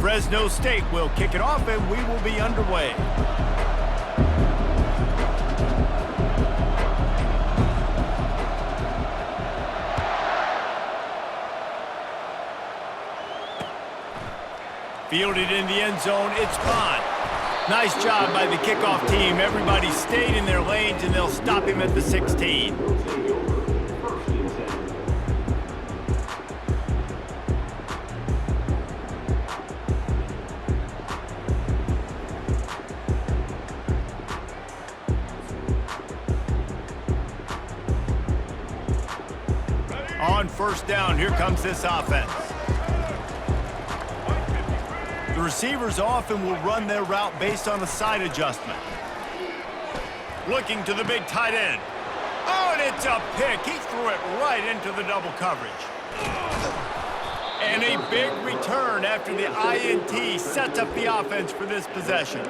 Fresno State will kick it off, and we will be underway. Fielded in the end zone, it's Bond. Nice job by the kickoff team. Everybody stayed in their lanes, and they'll stop him at the 16. On first down, here comes this offense. The receivers often will run their route based on a side adjustment. Looking to the big tight end. Oh, and it's a pick. He threw it right into the double coverage. And a big return after the INT sets up the offense for this possession.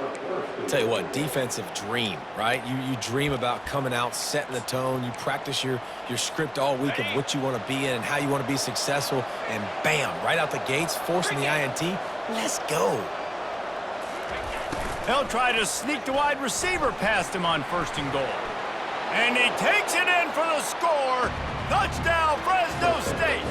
Tell you what, defensive dream, right? You dream about coming out, setting the tone. You practice your script all week of what you want to be in and how you want to be successful. And bam, right out the gates, forcing the INT. Let's go. They'll try to sneak the wide receiver past him on first and goal. And he takes it in for the score. Touchdown, Fresno State.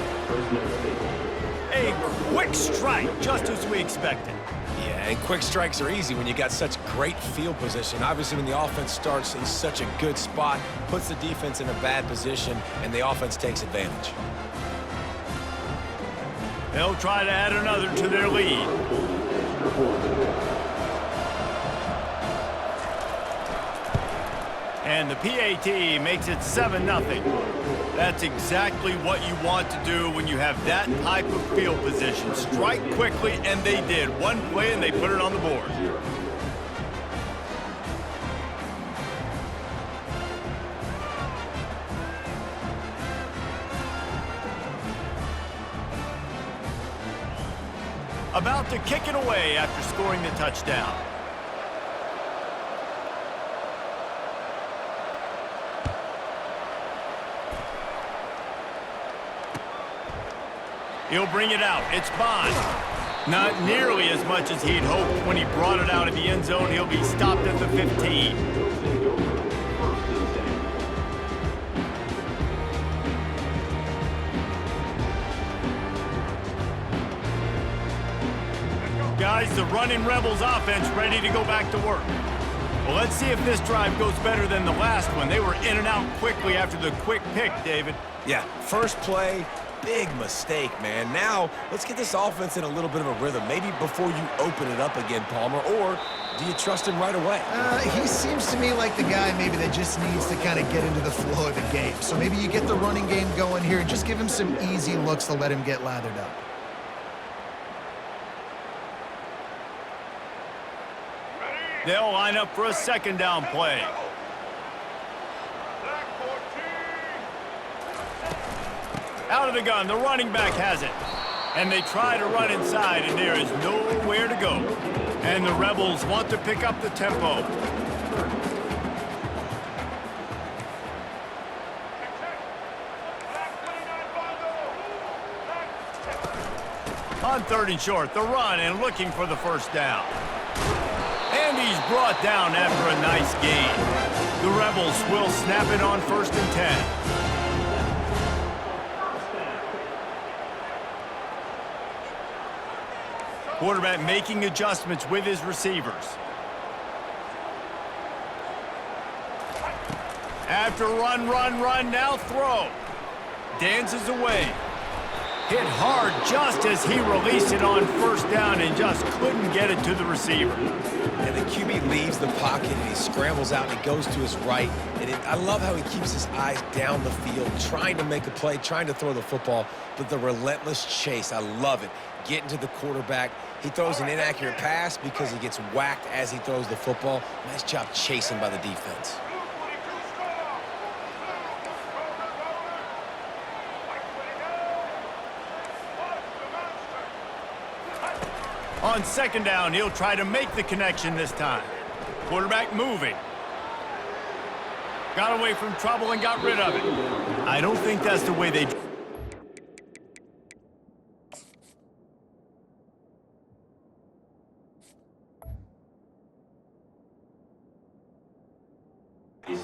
A quick strike, just as we expected. Yeah, and quick strikes are easy when you got such great field position. Obviously, when the offense starts in such a good spot, puts the defense in a bad position, and the offense takes advantage. They'll try to add another to their lead. And the PAT makes it 7-0. That's exactly what you want to do when you have that type of field position. Strike quickly, and they did. One play, and they put it on the board. About to kick it away after scoring the touchdown. He'll bring it out. It's Bond. Not nearly as much as he'd hoped when he brought it out of the end zone. He'll be stopped at the 15. Guys, the running Rebels offense ready to go back to work. Well, let's see if this drive goes better than the last one. They were in and out quickly after the quick pick, David. Yeah, first play, big mistake, man. Now, let's get this offense in a little bit of a rhythm. Maybe before you open it up again, Palmer, or do you trust him right away? He seems to me like the guy maybe that just needs to kind of get into the flow of the game. So maybe you get the running game going here and just give him some easy looks to let him get lathered up. They'll line up for a second down play. Out of the gun, the running back has it. And they try to run inside, and there is nowhere to go. And the Rebels want to pick up the tempo. On third and short, the run and looking for the first down. And he's brought down after a nice gain. The Rebels will snap it on first and 10. Quarterback making adjustments with his receivers. After run, now throw. Dances away. Hit hard just as he released it on first down and just couldn't get it to the receiver. And the QB leaves the pocket and he scrambles out and he goes to his right. And I love how he keeps his eyes down the field, trying to make a play, trying to throw the football, but the relentless chase, I love it. Getting to the quarterback. He throws an inaccurate pass because he gets whacked as he throws the football. Nice job chasing by the defense. On second down, he'll try to make the connection this time. Quarterback moving. Got away from trouble and got rid of it. I don't think that's the way they...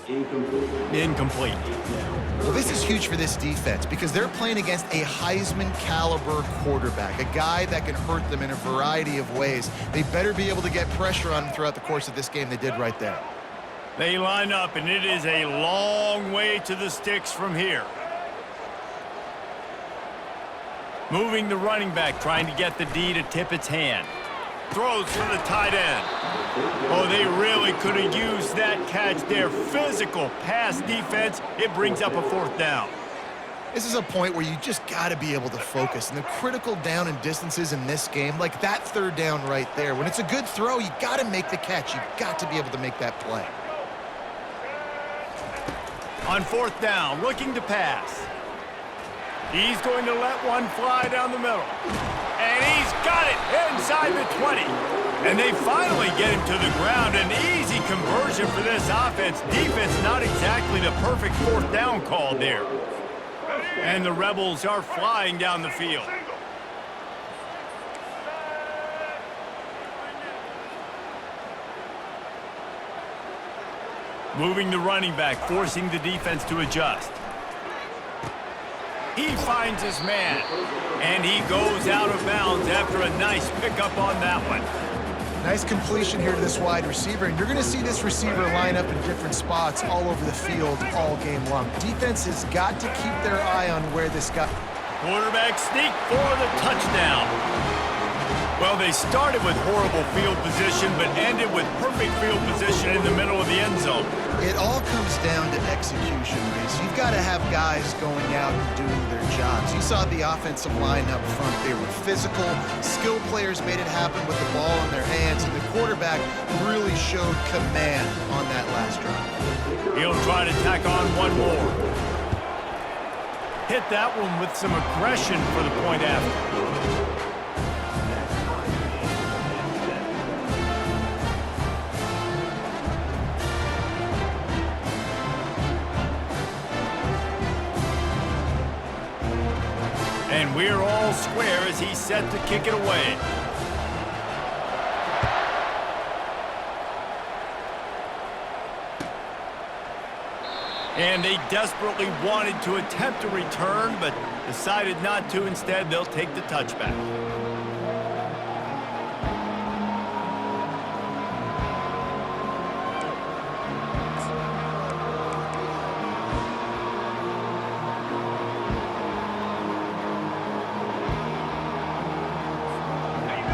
Incomplete. Well, this is huge for this defense because they're playing against a Heisman-caliber quarterback, a guy that can hurt them in a variety of ways. They better be able to get pressure on him throughout the course of this game. They did right there. They line up, and it is a long way to the sticks from here. Moving the running back, trying to get the D to tip its hand. Throws for the tight end. Oh, they really could have used that catch there. Physical pass defense. It brings up a 4th down. This is a point where you just got to be able to focus. And the critical down and distances in this game, like that 3rd down right there, when it's a good throw, you got to make the catch. You got to be able to make that play. On 4th down, looking to pass. He's going to let one fly down the middle. And he's got it inside the 20. And they finally get him to the ground. An easy conversion for this offense. Defense not exactly the perfect 4th down call there. And the Rebels are flying down the field. Moving the running back, forcing the defense to adjust. He finds his man, and he goes out of bounds after a nice pickup on that one. Nice completion here to this wide receiver, and you're going to see this receiver line up in different spots all over the field all game long. Defense has got to keep their eye on where this guy... Quarterback sneak for the touchdown. Well, they started with horrible field position, but ended with perfect field position in the middle of the end zone. It all comes down to execution, Reese. You've got to have guys going out and doing their jobs. You saw the offensive line up front. They were physical. Skill players made it happen with the ball in their hands, and the quarterback really showed command on that last drive. He'll try to tack on one more. Hit that one with some aggression for the point after. And we're all square as he's set to kick it away. And they desperately wanted to attempt a return, but decided not to. Instead, they'll take the touchback.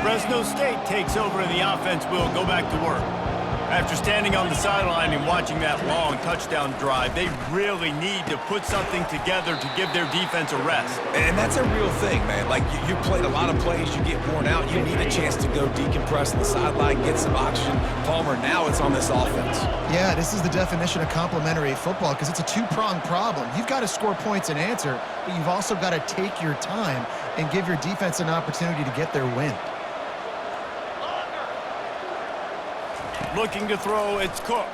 Fresno State takes over and the offense will go back to work. After standing on the sideline and watching that long touchdown drive, they really need to put something together to give their defense a rest. And that's a real thing, man. Like, you played a lot of plays, you get worn out, you need a chance to go decompress on the sideline, get some oxygen. Palmer, now it's on this offense. Yeah, this is the definition of complementary football because it's a two-pronged problem. You've got to score points and answer, but you've also got to take your time and give your defense an opportunity to get their win. Looking to throw, it's Cook.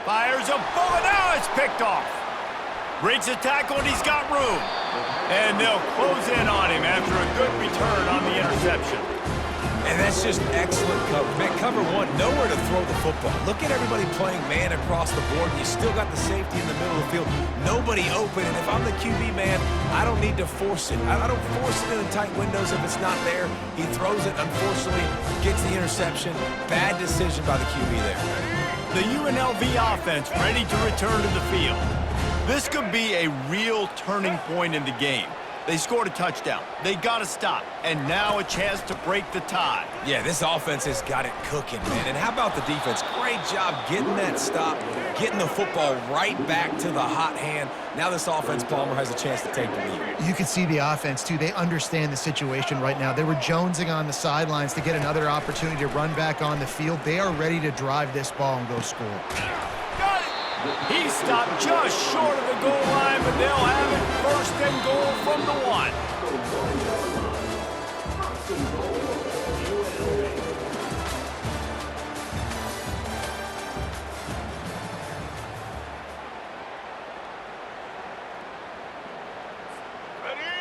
Fires a bullet, now it's picked off. Breaks a tackle and he's got room. And they'll close in on him after a good return on the interception. And that's just excellent coverage. Man, cover one, nowhere to throw the football. Look at everybody playing man across the board. You still got the safety in the middle of the field. Nobody open. And if I'm the QB, man, I don't need to force it. I don't force it in the tight windows if it's not there. He throws it, unfortunately, gets the interception. Bad decision by the QB there. The UNLV offense ready to return to the field. This could be a real turning point in the game. They scored a touchdown. They got to stop. And now a chance to break the tie. Yeah, this offense has got it cooking, man. And how about the defense? Great job getting that stop, getting the football right back to the hot hand. Now this offense, Palmer, has a chance to take the lead. You can see the offense, too. They understand the situation right now. They were jonesing on the sidelines to get another opportunity to run back on the field. They are ready to drive this ball and go score. Got it! He stopped just short of the goal line, but they'll have it first and goal from the one.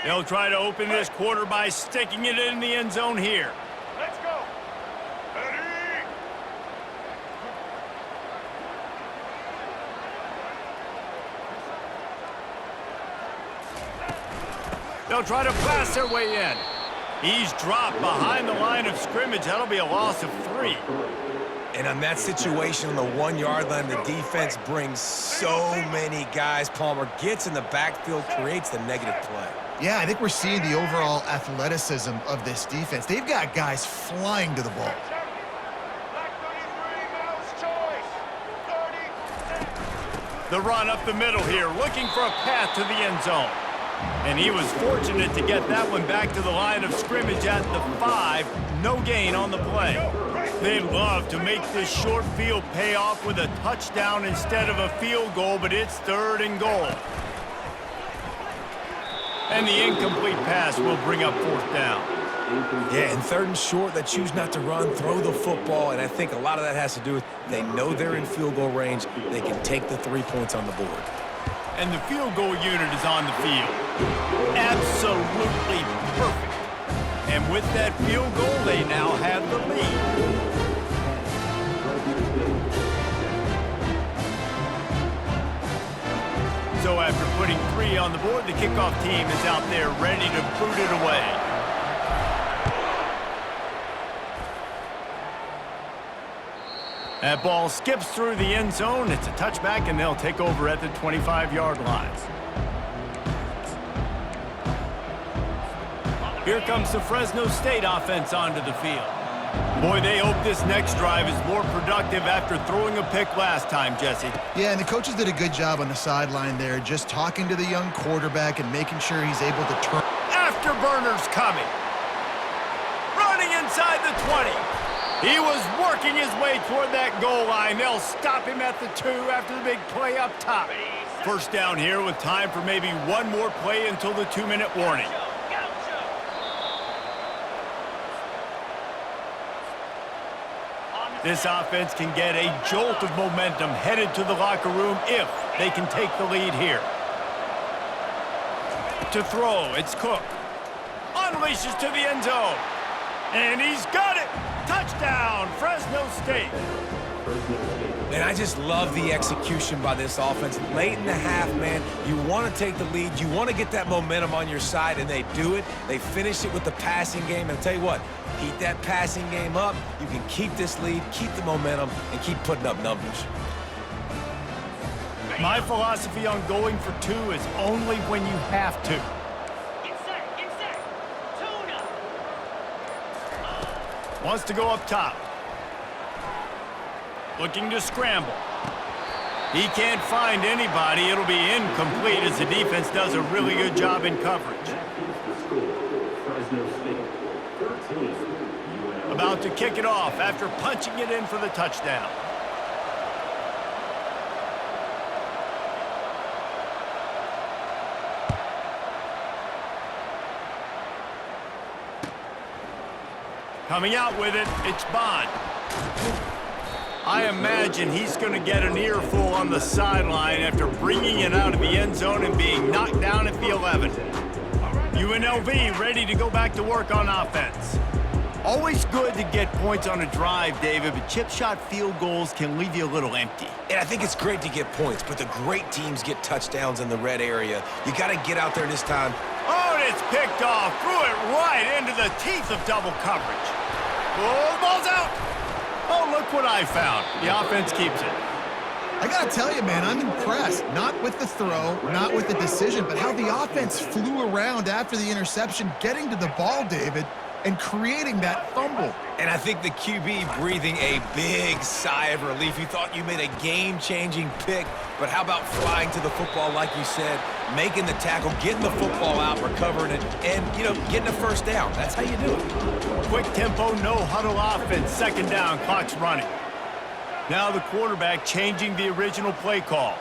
They'll try to open this quarter by sticking it in the end zone here. Let's go. They'll try to blast their way in. He's dropped behind the line of scrimmage. That'll be a loss of 3. And on that situation on the 1-yard line, the defense brings so many guys. Palmer gets in the backfield, creates the negative play. Yeah, I think we're seeing the overall athleticism of this defense. They've got guys flying to the ball. The run up the middle here, looking for a path to the end zone. And he was fortunate to get that one back to the line of scrimmage at the 5. No gain on the play. They love to make this short field pay off with a touchdown instead of a field goal, but it's 3rd and goal. And the incomplete pass will bring up 4th down. Yeah, and 3rd and short, they choose not to run, throw the football, and I think a lot of that has to do with they know they're in field goal range. They can take the 3 points on the board. And the field goal unit is on the field. Absolutely perfect. And with that field goal, they now have the lead. So after putting 3 on the board, the kickoff team is out there ready to boot it away. That ball skips through the end zone. It's a touchback, and they'll take over at the 25-yard lines. Here comes the Fresno State offense onto the field. Boy, they hope this next drive is more productive after throwing a pick last time, Jesse. Yeah, and the coaches did a good job on the sideline there, just talking to the young quarterback and making sure he's able to turn. Afterburners coming. Running inside the 20. He was working his way toward that goal line. They'll stop him at the 2 after the big play up top. 1st down here with time for maybe one more play until the 2-minute warning. This offense can get a jolt of momentum headed to the locker room if they can take the lead here. To throw, it's Cook. Unleashes to the end zone. And he's got it! Touchdown, Fresno State. And I just love the execution by this offense. Late in the half, man, you want to take the lead. You want to get that momentum on your side, and they do it. They finish it with the passing game. And I'll tell you what, keep that passing game up. You can keep this lead, keep the momentum, and keep putting up numbers. My philosophy on going for 2 is only when you have to. Wants to go up top. Looking to scramble. He can't find anybody. It'll be incomplete as the defense does a really good job in coverage. About to kick it off after punching it in for the touchdown. Coming out with it, it's Bond. I imagine he's going to get an earful on the sideline after bringing it out of the end zone and being knocked down at the 11. UNLV ready to go back to work on offense. Always good to get points on a drive, David, but chip shot field goals can leave you a little empty. And I think it's great to get points, but the great teams get touchdowns in the red area. You got to get out there this time. Oh, and it's picked off. Threw it right into the teeth of double coverage. Oh, the ball's out. Oh, look what I found. The offense keeps it. I got to tell you, man, I'm impressed. Not with the throw, not with the decision, but how the offense flew around after the interception, getting to the ball, David, and creating that fumble. And I think the QB breathing a big sigh of relief. You thought you made a game-changing pick, but how about flying to the football, like you said, making the tackle, getting the football out, recovering it, and, you know, getting a first down. That's how you do it. Quick tempo, no huddle offense. 2nd down, clock's running. Now the quarterback changing the original play call.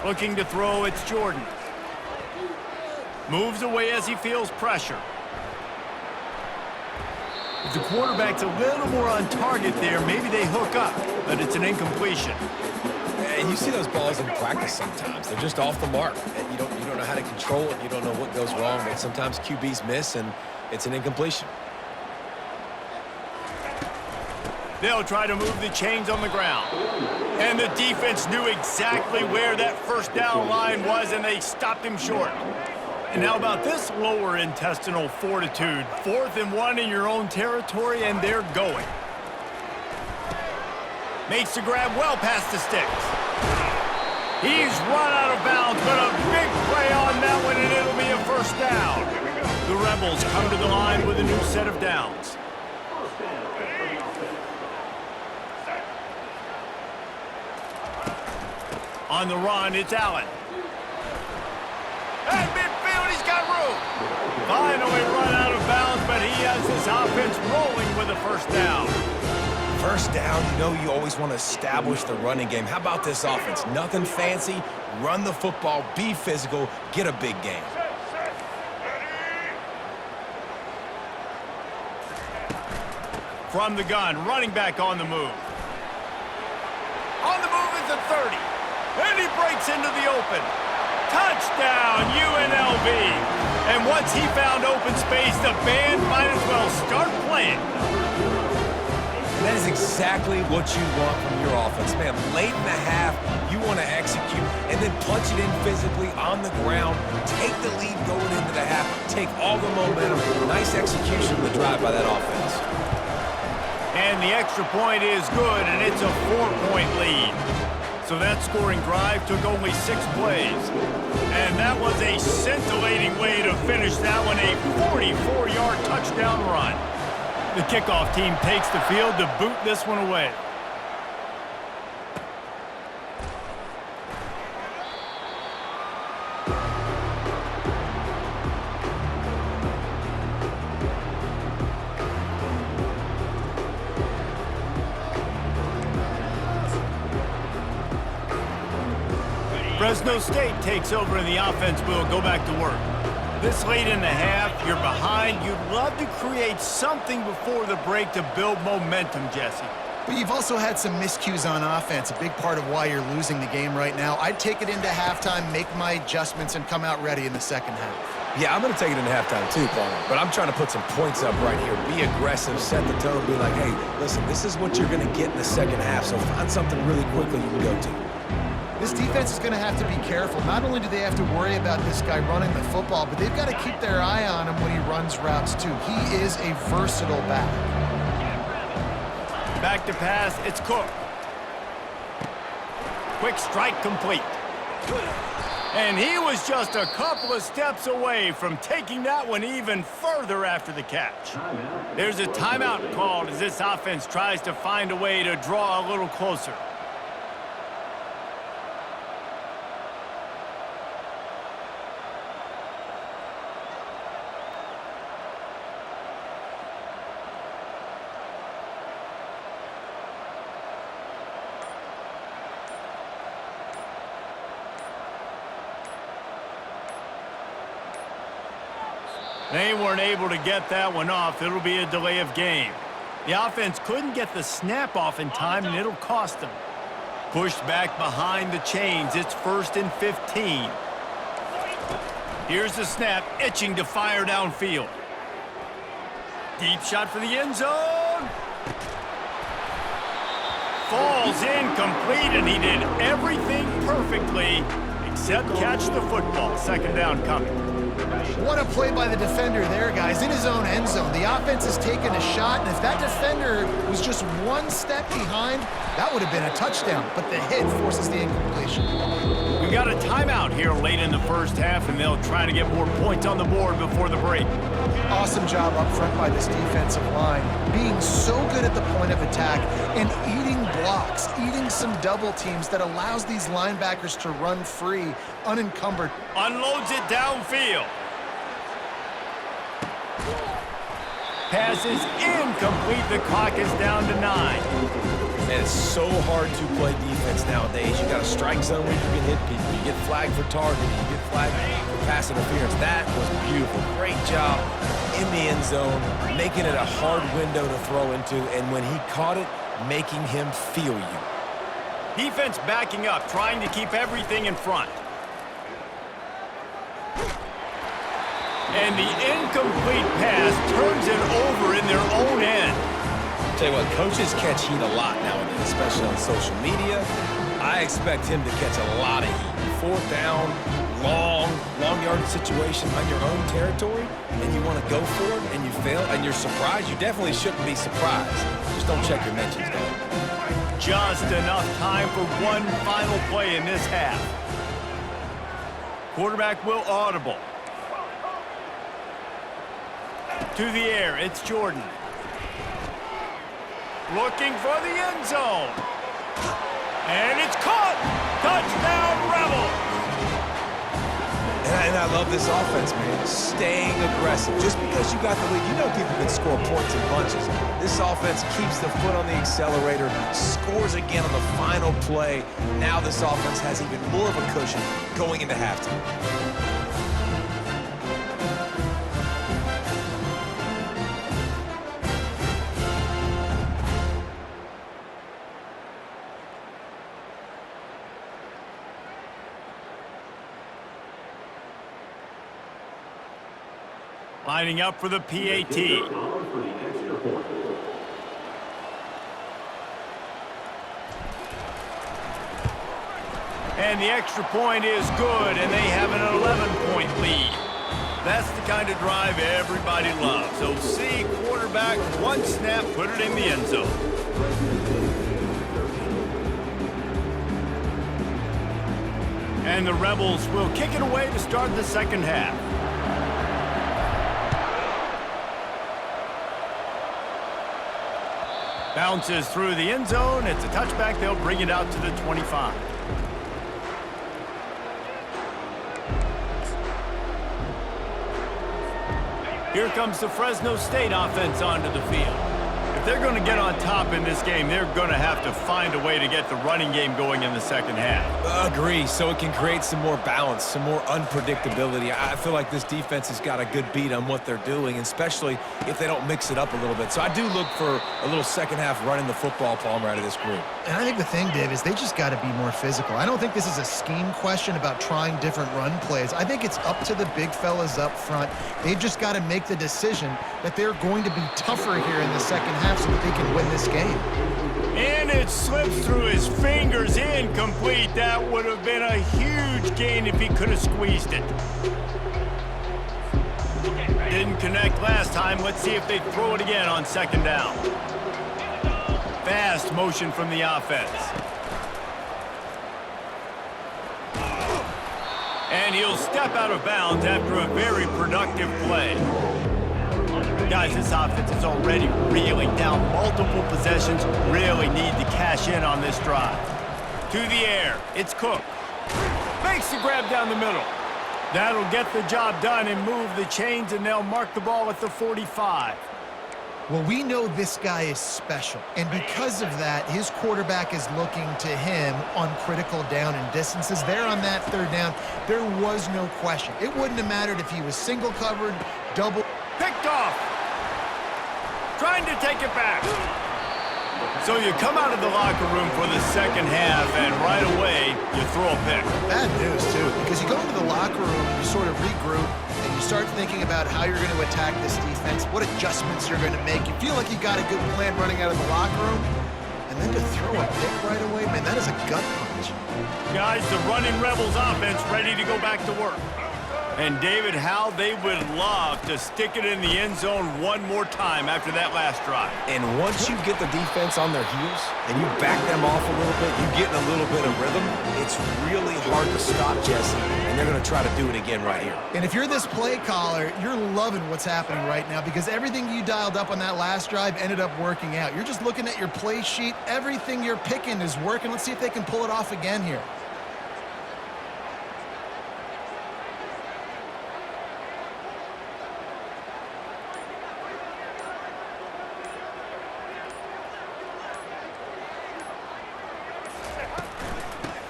Looking to throw, it's Jordan. Moves away as he feels pressure. If the quarterback's a little more on target there, maybe they hook up, but it's an incompletion. And you see those balls in practice sometimes. They're just off the mark. And you don't know how to control it. You don't know what goes wrong, but sometimes QBs miss, and it's an incompletion. They'll try to move the chains on the ground. And the defense knew exactly where that first down line was, and they stopped him short. And how about this lower intestinal fortitude? 4th and 1 in your own territory, and they're going. Makes the grab well past the sticks. He's run out of bounds, but a big play on that one, and it'll be a first down. The Rebels come to the line with a new set of downs. On the run, it's Allen. At midfield, he's got room. Finally run out of bounds, but he has his offense rolling with a first down. First down, you know you always want to establish the running game. How about this offense? Nothing fancy. Run the football, be physical, get a big gain. From the gun, running back on the move. On the move is the 30. And he breaks into the open. Touchdown, UNLV. And once he found open space, the band might as well start playing. And that is exactly what you want from your offense. Man, late in the half, you want to execute and then punch it in physically on the ground. Take the lead going into the half. Take all the momentum. Nice execution of the drive by that offense. And the extra point is good, and it's a 4-point lead. So that scoring drive took only 6 plays. And that was a scintillating way to finish that one, a 44-yard touchdown run. The kickoff team takes the field to boot this one away. Fresno State takes over and the offense will go back to work. This late in the half, you're behind. You'd love to create something before the break to build momentum, Jesse. But you've also had some miscues on offense, a big part of why you're losing the game right now. I'd take it into halftime, make my adjustments, and come out ready in the second half. Yeah, I'm going to take it into halftime too, Paul. But I'm trying to put some points up right here. Be aggressive, set the tone, be like, hey, listen, this is what you're going to get in the second half, so find something really quickly you can go to. This defense is going to have to be careful. Not only do they have to worry about this guy running the football, but they've got to keep their eye on him when he runs routes too. He is a versatile back. Back to pass, it's Cook. Quick strike complete. And he was just a couple of steps away from taking that one even further after the catch. There's a timeout called as this offense tries to find a way to draw a little closer. They weren't able to get that one off. It'll be a delay of game. The offense couldn't get the snap off in time, and it'll cost them. Pushed back behind the chains. It's 1st and 15. Here's the snap, itching to fire downfield. Deep shot for the end zone. Falls incomplete, and he did everything perfectly except catch the football. Second down coming. What a play by the defender there, guys, in his own end zone. The offense has taken a shot, and if that defender was just one step behind, that would have been a touchdown, but the hit forces the incompletion. We got a timeout here late in the first half, and they'll try to get more points on the board before the break. Awesome job up front by this defensive line, being so good at the point of attack and eating blocks, eating some double teams that allows these linebackers to run free, unencumbered. Unloads it downfield. Pass is incomplete. The clock is down to 9. Man, it's so hard to play defense nowadays. You got a strike zone where you can hit people. You get flagged for targeting. You get flagged for pass interference. That was beautiful. Great job in the end zone, making it a hard window to throw into, and when he caught it, making him feel you. Defense backing up, trying to keep everything in front. And the incomplete pass turns it over in their own end. Tell you what, coaches catch heat a lot nowadays, especially on social media. I expect him to catch a lot of heat. Fourth down, long yardage situation on your own territory, and you want to go for it, and you fail, and you're surprised. You definitely shouldn't be surprised. Just don't check your mentions, though. Just enough time for one final play in this half. Quarterback will audible. To the air, it's Jordan. Looking for the end zone. And it's caught! Touchdown, Rebels! And I love this offense, man. Staying aggressive. Just because you got the lead, you know people can score points in bunches. This offense keeps the foot on the accelerator, scores again on the final play. Now this offense has even more of a cushion going into halftime. Lining up for the PAT. And the extra point is good, and they have an 11-point lead. That's the kind of drive everybody loves. So see quarterback, one snap, put it in the end zone. And the Rebels will kick it away to start the second half. Bounces through the end zone. It's a touchback. They'll bring it out to the 25. Here comes the Fresno State offense onto the field. If they're going to get on top in this game, they're going to have to find a way to get the running game going in the second half. Agree, so it can create some more balance, some more unpredictability. I feel like this defense has got a good beat on what they're doing, especially if they don't mix it up a little bit. So I do look for a little second half running the football, Palmer, out of this group. And I think the thing, Dave, is they just got to be more physical. I don't think this is a scheme question about trying different run plays. I think it's up to the big fellas up front. They've just got to make the decision that they're going to be tougher here in the second half so that they can win this game. And it slips through his fingers, incomplete. That would have been a huge gain if he could have squeezed it. Didn't connect last time. Let's see if they throw it again on second down. Fast motion from the offense. And he'll step out of bounds after a very productive play. Guys, this offense is already reeling down multiple possessions. Really need to cash in on this drive. To the air, it's Cook. Makes the grab down the middle. That'll get the job done and move the chains, and they'll mark the ball at the 45. Well, we know this guy is special, and because of that, his quarterback is looking to him on critical down and distances. There on that third down, there was no question. It wouldn't have mattered if he was single covered, double. Picked off. Trying to take it back. So you come out of the locker room for the second half, and right away, you throw a pick. Bad news, too, because you go into the locker room, you sort of regroup, and you start thinking about how you're going to attack this defense, what adjustments you're going to make. You feel like you got a good plan running out of the locker room, and then to throw a pick right away, man, that is a gut punch. Guys, the running Rebels offense ready to go back to work. And David, how they would love to stick it in the end zone one more time after that last drive. And once you get the defense on their heels and you back them off a little bit, you get in a little bit of rhythm, it's really hard to stop Jesse, and they're going to try to do it again right here. And if you're this play caller, you're loving what's happening right now because everything you dialed up on that last drive ended up working out. You're just looking at your play sheet. Everything you're picking is working. Let's see if they can pull it off again here.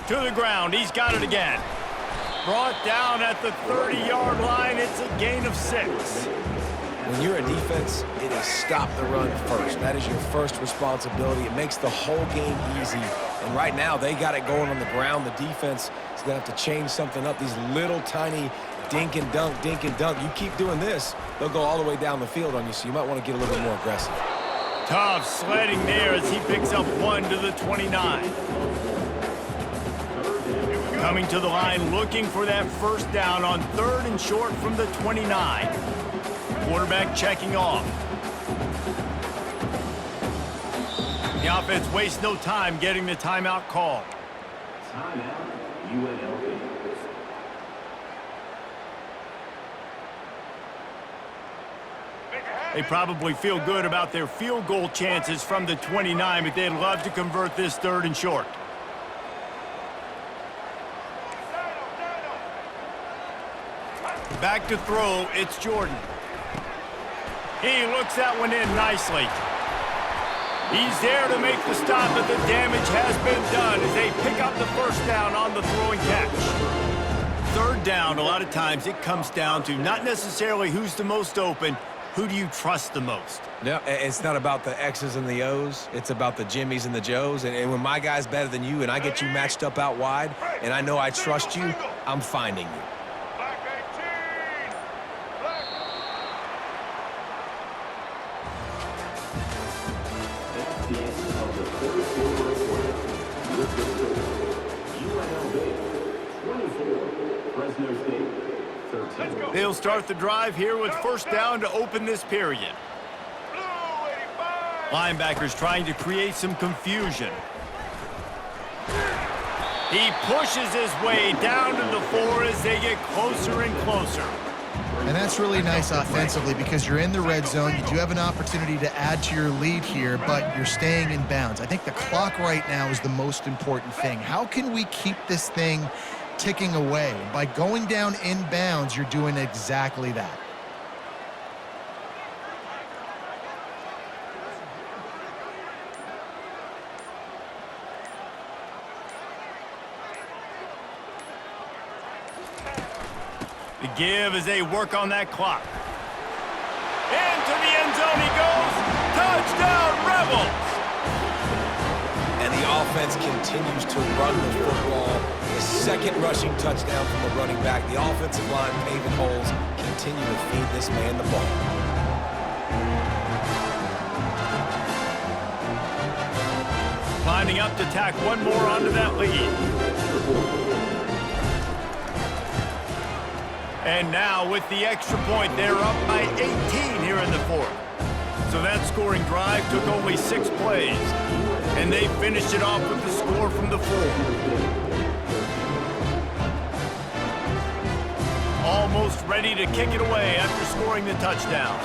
To the ground, he's got it again. Brought down at the 30-yard line, it's a gain of 6. When you're a defense, it is stop the run first. That is your first responsibility. It makes the whole game easy. And right now, they got it going on the ground. The defense is going to have to change something up. These little tiny dink and dunk, dink and dunk. You keep doing this, they'll go all the way down the field on you, so you might want to get a little bit more aggressive. Tough sledding there as he picks up 1 to the 29. Coming to the line looking for that first down on 3rd and short from the 29. Quarterback checking off. The offense wastes no time getting the timeout call. Timeout, UNLV. They probably feel good about their field goal chances from the 29, but they'd love to convert this 3rd and short. Back to throw, it's Jordan. He looks that one in nicely. He's there to make the stop, but the damage has been done as they pick up the first down on the throwing catch. 3rd down, a lot of times it comes down to not necessarily who's the most open, who do you trust the most? No, it's not about the X's and the O's. It's about the Jimmies and the Joes. And when my guy's better than you and I get you matched up out wide and I know I trust you, I'm finding you. They'll start the drive here with first down to open this period. Linebackers trying to create some confusion. He pushes his way down to the 4 as they get closer and closer. And that's really nice offensively because you're in the red zone. You do have an opportunity to add to your lead here, but you're staying in bounds. I think the clock right now is the most important thing. How can we keep this thing ticking away? By going down in bounds, you're doing exactly that. The give as they work on that clock. Into the end zone he goes. Touchdown, Rebels! And the offense continues to run the football. The 2nd rushing touchdown from the running back. The offensive line paving holes. Continue to feed this man the ball. Lining up to tack one more onto that lead. And now with the extra point, they're up by 18 here in the 4th. So that scoring drive took only 6 plays. And they finished it off with the score from the 4. Almost ready to kick it away after scoring the touchdown.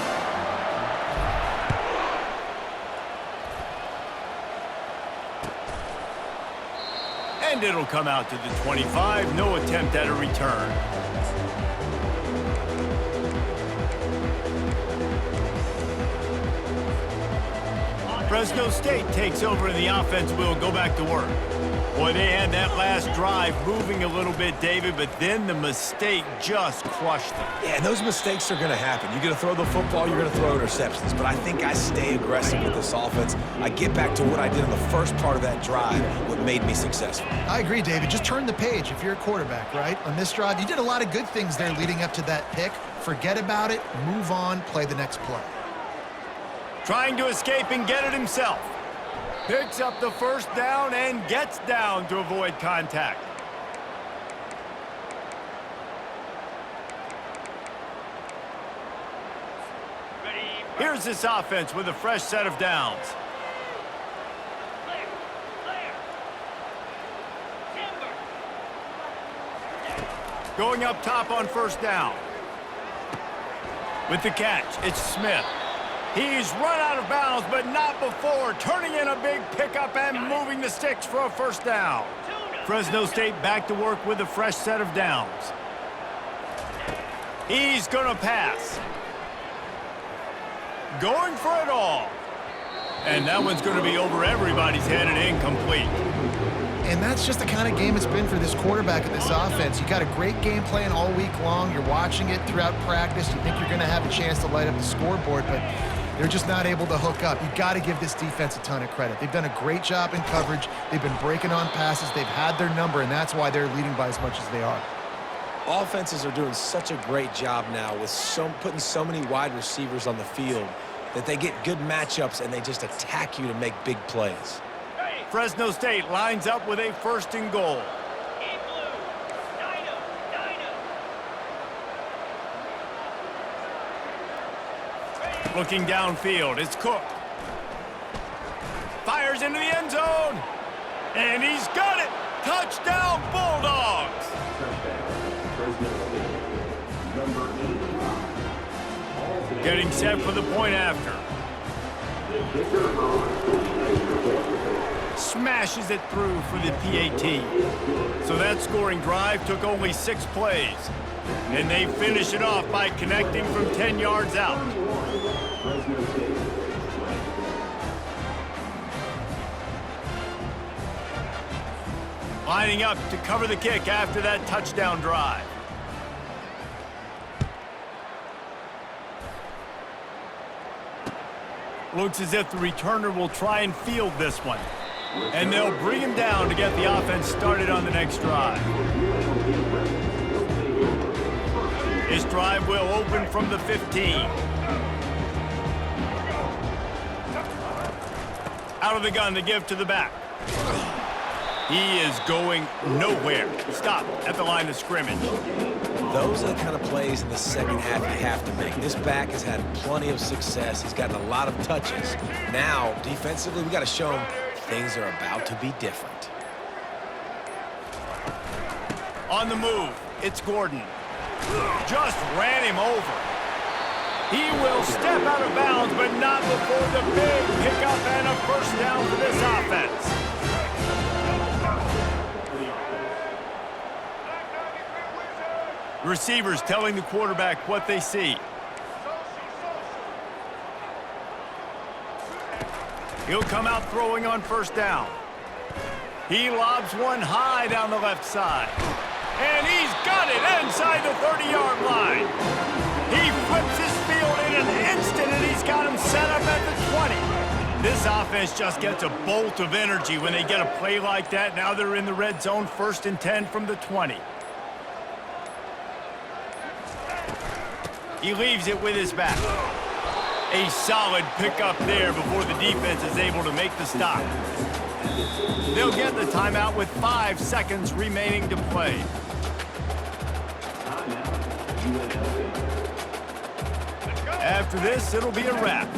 And it'll come out to the 25. No attempt at a return. Fresno State takes over and the offense will go back to work. Boy, they had that last drive moving a little bit, David, but then the mistake just crushed them. Yeah, and those mistakes are going to happen. You're going to throw the football, you're going to throw interceptions. But I think I stay aggressive with this offense. I get back to what I did in the first part of that drive, what made me successful. I agree, David. Just turn the page if you're a quarterback, right? On this drive, you did a lot of good things there leading up to that pick. Forget about it, move on, play the next play. Trying to escape and get it himself. Picks up the first down and gets down to avoid contact. Here's this offense with a fresh set of downs. Going up top on first down. With the catch, it's Smith. He's run out of bounds, but not before turning in a big pickup and moving the sticks for a first down. Fresno State back to work with a fresh set of downs. He's going to pass. Going for it all. And that one's going to be over everybody's head and incomplete. And that's just the kind of game it's been for this quarterback and this offense. You got a great game plan all week long. You're watching it throughout practice. You think you're going to have a chance to light up the scoreboard, but they're just not able to hook up. You got to give this defense a ton of credit. They've done a great job in coverage. They've been breaking on passes. They've had their number, and that's why they're leading by as much as they are. Offenses are doing such a great job now with putting so many wide receivers on the field. that they get good matchups and they just attack you to make big plays. Fresno State lines up with a 1st and goal. Looking downfield, it's Cook. Fires into the end zone. And he's got it. Touchdown, Bulldogs. Getting set for the point after. Smashes it through for the PAT. So that scoring drive took only 6 plays. And they finish it off by connecting from 10 yards out. Lining up to cover the kick after that touchdown drive. Looks as if the returner will try and field this one. And they'll bring him down to get the offense started on the next drive. This drive will open from the 15. Out of the gun to give to the back. He is going nowhere. Stop at the line of scrimmage. Those are the kind of plays in the second half you have to make. This back has had plenty of success. He's gotten a lot of touches. Now, defensively, we got to show him things are about to be different. On the move, it's Gordon. Just ran him over. He will step out of bounds, but not before the big pickup and a 1st down for this offense. Receivers telling the quarterback what they see. He'll come out throwing on 1st down. He lobs one high down the left side. And he's got it inside the 30-yard line. He flips his field in an instant, and he's got him set up at the 20. This offense just gets a bolt of energy when they get a play like that. Now they're in the red zone, 1st and 10 from the 20. He leaves it with his back. A solid pickup there before the defense is able to make the stop. They'll get the timeout with 5 seconds remaining to play. After this, it'll be a wrap.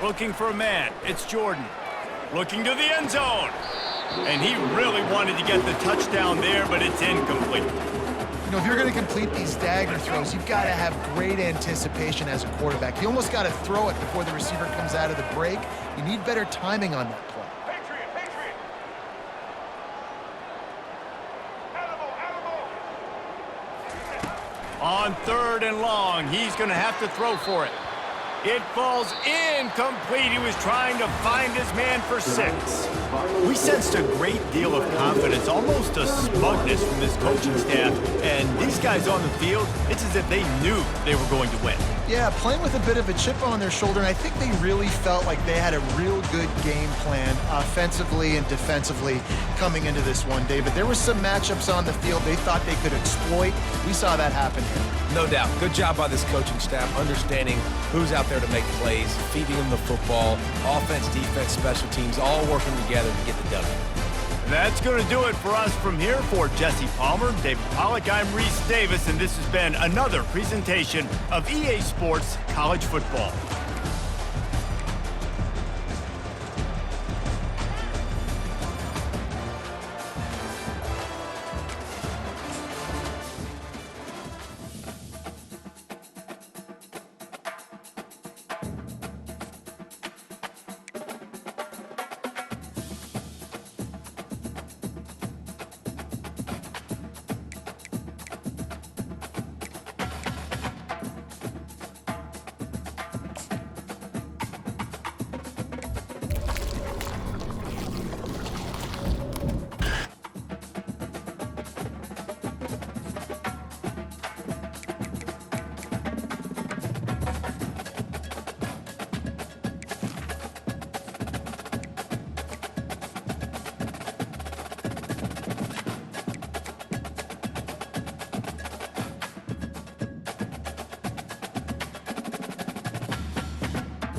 Looking for a man, it's Jordan. Looking to the end zone. And he really wanted to get the touchdown there, but it's incomplete. You know, if you're going to complete these dagger throws, you've got to have great anticipation as a quarterback. You almost got to throw it before the receiver comes out of the break. You need better timing on that play. On 3rd and long, he's going to have to throw for it. It falls incomplete. He was trying to find his man for 6. We sensed a great deal of confidence, almost a smugness from this coaching staff. And these guys on the field, it's as if they knew they were going to win. Yeah, playing with a bit of a chip on their shoulder, and I think they really felt like they had a real good game plan offensively and defensively coming into this one, David. There were some matchups on the field they thought they could exploit. We saw that happen here. No doubt. Good job by this coaching staff, understanding who's out there to make plays, feeding them the football, offense, defense, special teams, all working together to get the W. That's going to do it for us from here. For Jesse Palmer, David Pollack, I'm Reese Davis, and this has been another presentation of EA Sports College Football.